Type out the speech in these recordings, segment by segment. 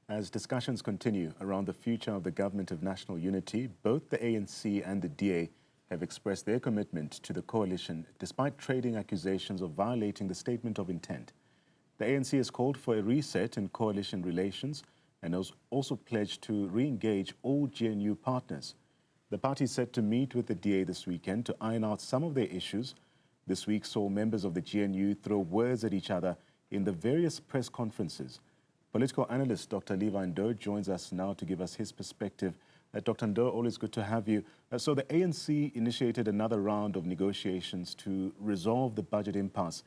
As discussions continue around the future of the government of national unity, both the ANC and the DA have expressed their commitment to the coalition despite trading accusations of violating the statement of intent. The ANC has called for a reset in coalition relations and has also pledged to re-engage all GNU partners. The party is set to meet with the DA this weekend to iron out some of their issues. This week saw members of the GNU throw words at each other in the various press conferences. Political analyst Dr Levy Ndou joins us now to give us his perspective. Dr. Ndou, always good to have you. So the ANC initiated another round of negotiations to resolve the budget impasse,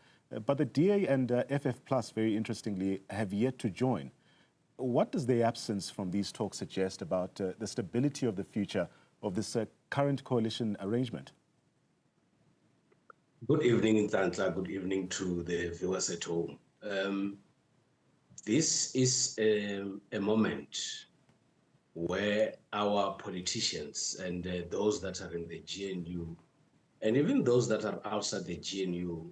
but the DA and FF Plus, very interestingly, have yet to join. What does the absence from these talks suggest about the stability of the future of this current coalition arrangement? Good evening, Ntantla. Good evening to the viewers at home. This is a moment where our politicians and those that are in the GNU, and even those that are outside the GNU,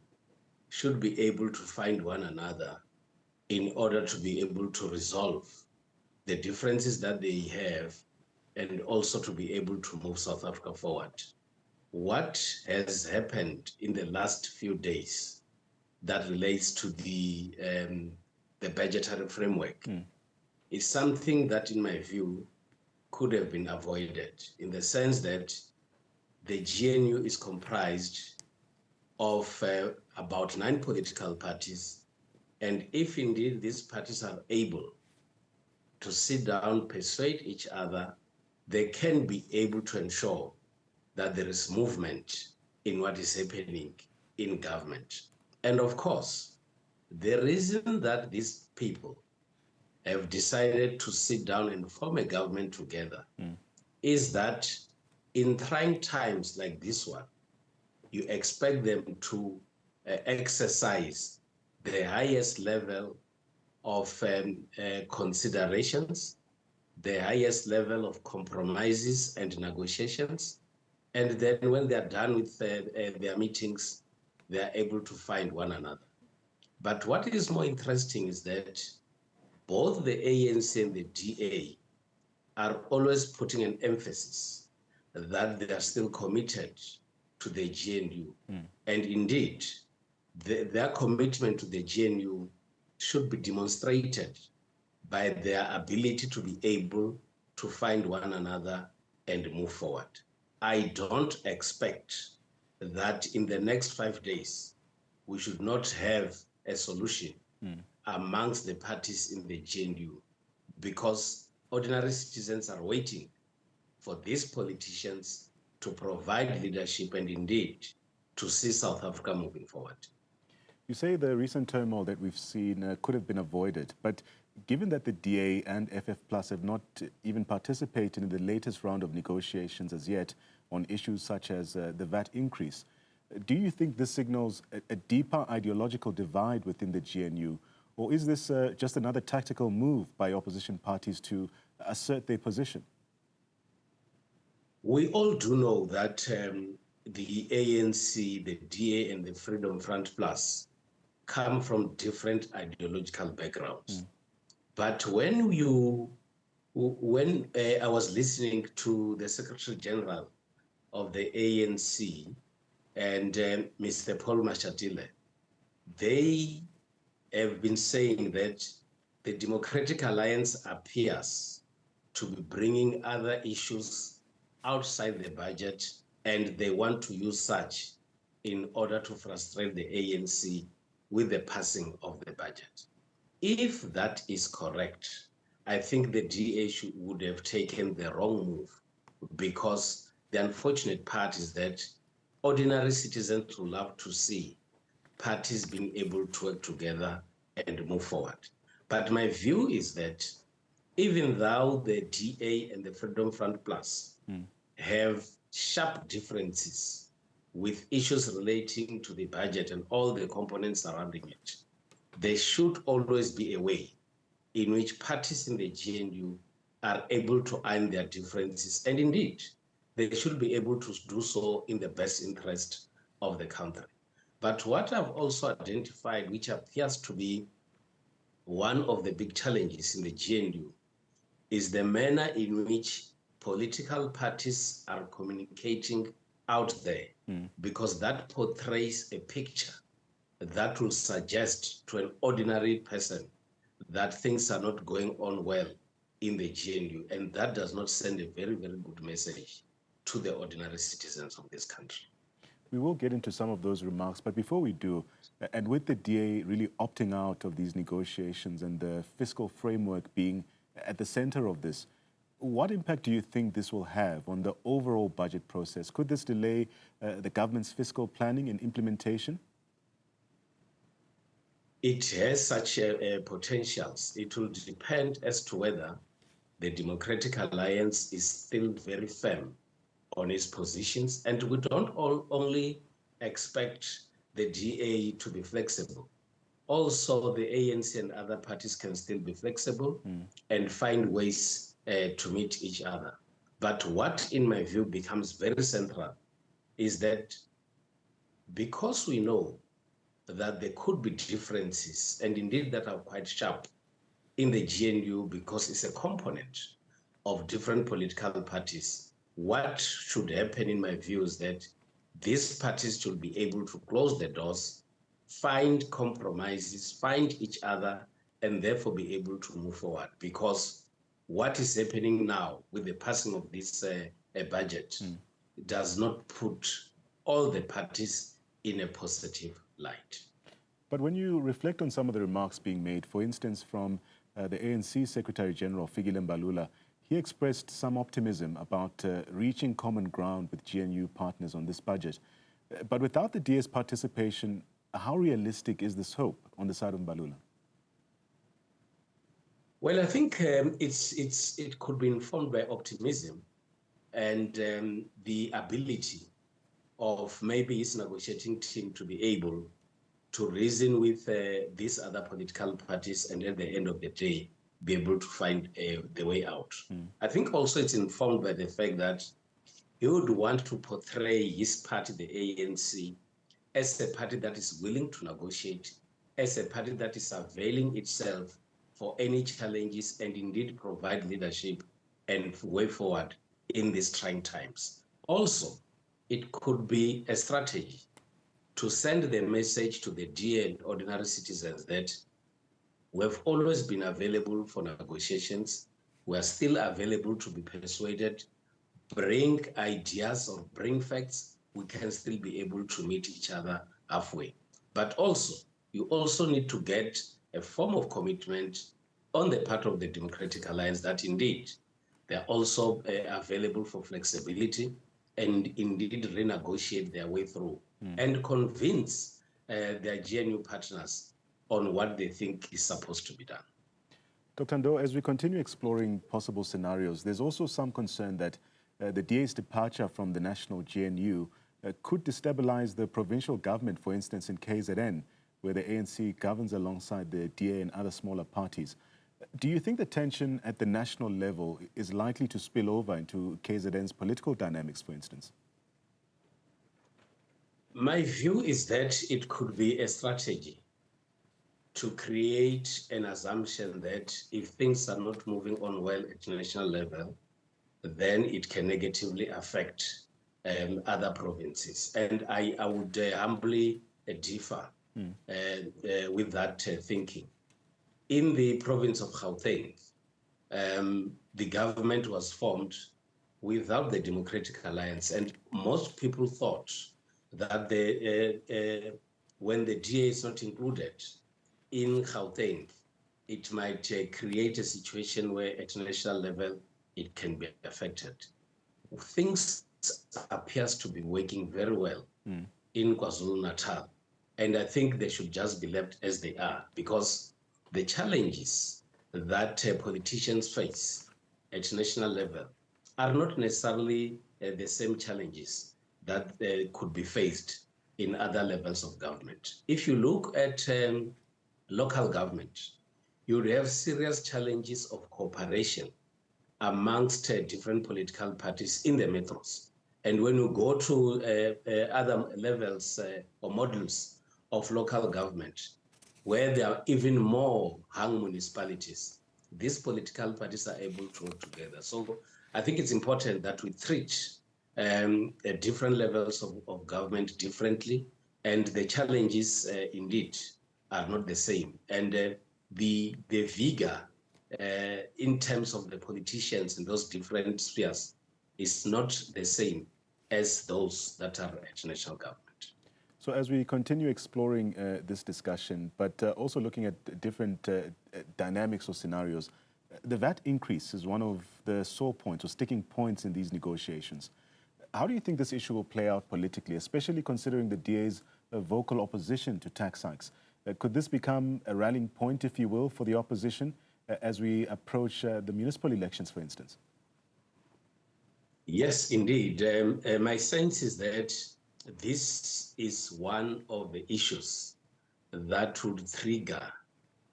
should be able to find one another in order to be able to resolve the differences that they have and also to be able to move South Africa forward. What has happened in the last few days that relates to the budgetary framework is something that, in my view, could have been avoided, in the sense that the GNU is comprised of about 9 political parties, and if indeed these parties are able to sit down, persuade each other, they can be able to ensure that there is movement in what is happening in government. And of course, the reason that these people have decided to sit down and form a government together is that in trying times like this one, you expect them to exercise the highest level of considerations, the highest level of compromises and negotiations, and then when they are done with their meetings, they are able to find one another. But what is more interesting is that both the ANC and the DA are always putting an emphasis that they are still committed to the GNU. And indeed, their commitment to the GNU should be demonstrated by their ability to be able to find one another and move forward. I don't expect that in the next 5 days, we should not have a solution amongst the parties in the GNU, because ordinary citizens are waiting for these politicians to provide leadership and indeed to see South Africa moving forward. You say the recent turmoil that we've seen could have been avoided, but given that the DA and FF Plus have not even participated in the latest round of negotiations as yet on issues such as the VAT increase, do you think this signals a deeper ideological divide within the GNU, or is this just another tactical move by opposition parties to assert their position? We all do know that the ANC, the DA, and the Freedom Front Plus come from different ideological backgrounds. But when I was listening to the Secretary General of the ANC and Mr. Paul Mashatile, they have been saying that the Democratic Alliance appears to be bringing other issues outside the budget, and they want to use such in order to frustrate the ANC with the passing of the budget. If that is correct, I think the DA would have taken the wrong move, because the unfortunate part is that ordinary citizens would love to see parties being able to work together and move forward. But my view is that even though the DA and the Freedom Front Plus have sharp differences with issues relating to the budget and all the components surrounding it, there should always be a way in which parties in the GNU are able to iron their differences, and indeed, they should be able to do so in the best interest of the country. But what I've also identified, which appears to be one of the big challenges in the GNU is the manner in which political parties are communicating out there, because that portrays a picture that will suggest to an ordinary person that things are not going on well in the GNU, and that does not send a very, very good message to the ordinary citizens of this country. We will get into some of those remarks, but before we do, and with the DA really opting out of these negotiations and the fiscal framework being at the center of this, what impact do you think this will have on the overall budget process? Could this delay the government's fiscal planning and implementation? It has such potentials. It will depend as to whether the Democratic Alliance is still very firm on its positions. And we don't only expect the DA to be flexible. Also, the ANC and other parties can still be flexible and find ways to meet each other. But what, in my view, becomes very central is that because we know that there could be differences, and indeed that are quite sharp in the GNU, because it's a component of different political parties, what should happen, in my view, is that these parties should be able to close the doors, find compromises, find each other, and therefore be able to move forward. Because what is happening now with the passing of this budget does not put all the parties in a positive light. But when you reflect on some of the remarks being made, for instance, from the ANC Secretary General, Fikile Mbalula, he expressed some optimism about reaching common ground with GNU partners on this budget. But without the DA's participation, how realistic is this hope on the side of Mbalula? Well, I think it could be informed by optimism and the ability of maybe his negotiating team to be able to reason with these other political parties and at the end of the day be able to find the way out. I think also it's informed by the fact that he would want to portray his party, the ANC, as a party that is willing to negotiate, as a party that is availing itself for any challenges and indeed provide leadership and way forward in these trying times. Also, it could be a strategy to send the message to the DA and ordinary citizens that we've always been available for negotiations. We are still available to be persuaded, bring ideas or bring facts. We can still be able to meet each other halfway. But also, you also need to get a form of commitment on the part of the Democratic Alliance that indeed they are also available for flexibility and indeed renegotiate their way through and convince their GNU partners on what they think is supposed to be done. Dr. Ndou, as we continue exploring possible scenarios, there's also some concern that the DA's departure from the national GNU could destabilize the provincial government, for instance, in KZN, where the ANC governs alongside the DA and other smaller parties. Do you think the tension at the national level is likely to spill over into KZN's political dynamics, for instance? My view is that it could be a strategy to create an assumption that if things are not moving on well at national level, then it can negatively affect other provinces. And I would humbly differ with that thinking. In the province of Gauteng, the government was formed without the Democratic Alliance, and most people thought that when the DA is not included in Gauteng, it might create a situation where at national level it can be affected. Things appears to be working very well in KwaZulu-Natal, and I think they should just be left as they are, because the challenges that politicians face at national level are not necessarily the same challenges that could be faced in other levels of government. If you look at local government, you would have serious challenges of cooperation amongst different political parties in the metros. And when you go to other levels or models of local government, where there are even more hung municipalities, these political parties are able to work together. So I think it's important that we treat different levels of government differently, and the challenges indeed are not the same. And the vigor in terms of the politicians in those different spheres is not the same as those that are at national government. So as we continue exploring this discussion, but also looking at different dynamics or scenarios, the VAT increase is one of the sore points or sticking points in these negotiations. How do you think this issue will play out politically, especially considering the DA's vocal opposition to tax hikes? Could this become a rallying point, if you will, for the opposition as we approach the municipal elections, for instance? Yes, indeed. My sense is that this is one of the issues that would trigger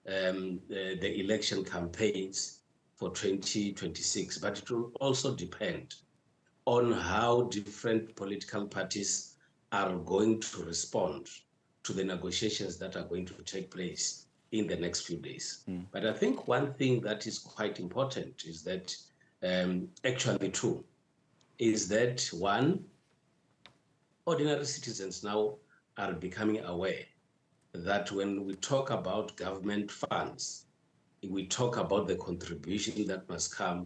the election campaigns for 2026, but it will also depend on how different political parties are going to respond to the negotiations that are going to take place in the next few days. But I think one thing that is quite important is that actually two, is that one, ordinary citizens now are becoming aware that when we talk about government funds, we talk about the contribution that must come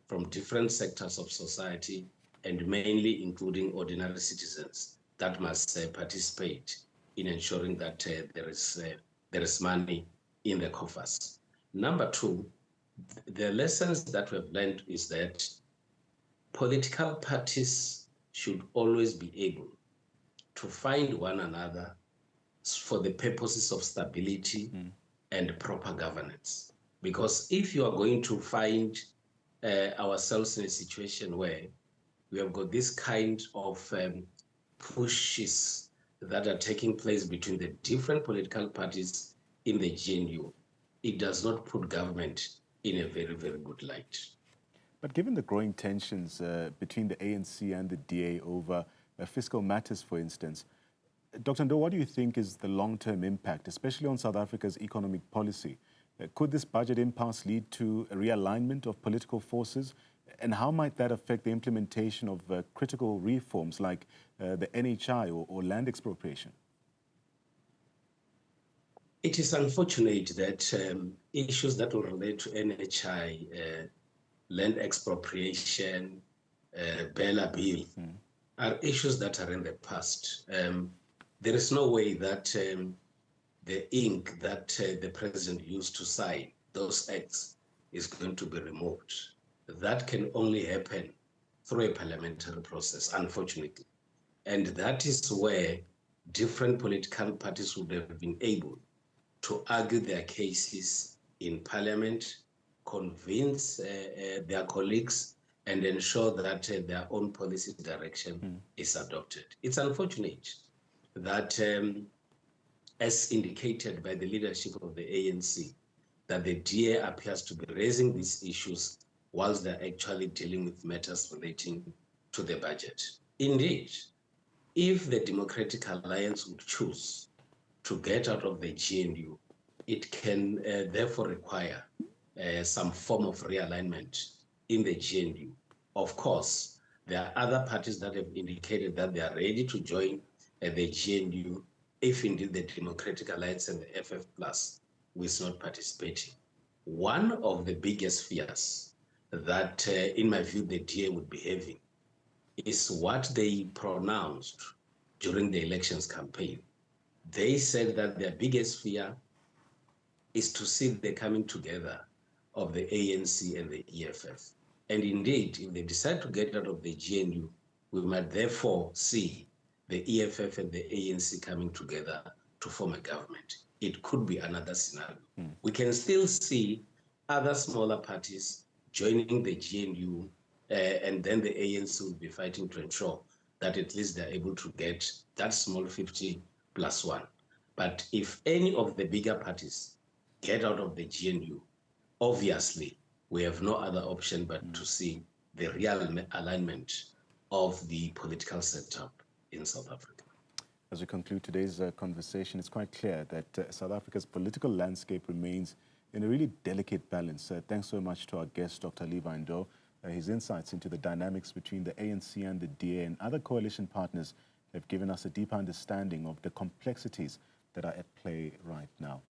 from different sectors of society, and mainly including ordinary citizens that must participate in ensuring that there is money in the coffers. Number two, the lessons that we've learned is that political parties should always be able to find one another for the purposes of stability and proper governance. Because if you are going to find ourselves in a situation where we have got this kind of pushes that are taking place between the different political parties in the GNU, it does not put government in a very, very good light. But given the growing tensions between the ANC and the DA over fiscal matters, for instance, Dr. Ndou, what do you think is the long-term impact, especially on South Africa's economic policy? Could this budget impasse lead to a realignment of political forces? And how might that affect the implementation of critical reforms like the NHI or land expropriation? It is unfortunate that issues that will relate to NHI, land expropriation, Bella Bill, are issues that are in the past. There is no way that the ink that the president used to sign those acts is going to be removed. That can only happen through a parliamentary process, unfortunately. And that is where different political parties would have been able to argue their cases in parliament, convince their colleagues, and ensure that their own policy direction is adopted. It's unfortunate that, as indicated by the leadership of the ANC, that the DA appears to be raising these issues whilst they're actually dealing with matters relating to the budget. Indeed, if the Democratic Alliance would choose to get out of the GNU, it can therefore require some form of realignment in the GNU. Of course, there are other parties that have indicated that they are ready to join the GNU if indeed the Democratic Alliance and the FF Plus is not participating. One of the biggest fears that, in my view, the DA would be having is what they pronounced during the elections campaign. They said that their biggest fear is to see the coming together of the ANC and the EFF. And indeed, if they decide to get out of the GNU, we might therefore see the EFF and the ANC coming together to form a government. It could be another scenario. We can still see other smaller parties joining the GNU, and then the ANC will be fighting to ensure that at least they're able to get that small 50+1. But if any of the bigger parties get out of the GNU, obviously we have no other option but to see the real alignment of the political setup in South Africa. As we conclude today's conversation, it's quite clear that South Africa's political landscape remains in a really delicate balance. Thanks so much to our guest, Dr. Levy Ndou. His insights into the dynamics between the ANC and the DA and other coalition partners have given us a deeper understanding of the complexities that are at play right now.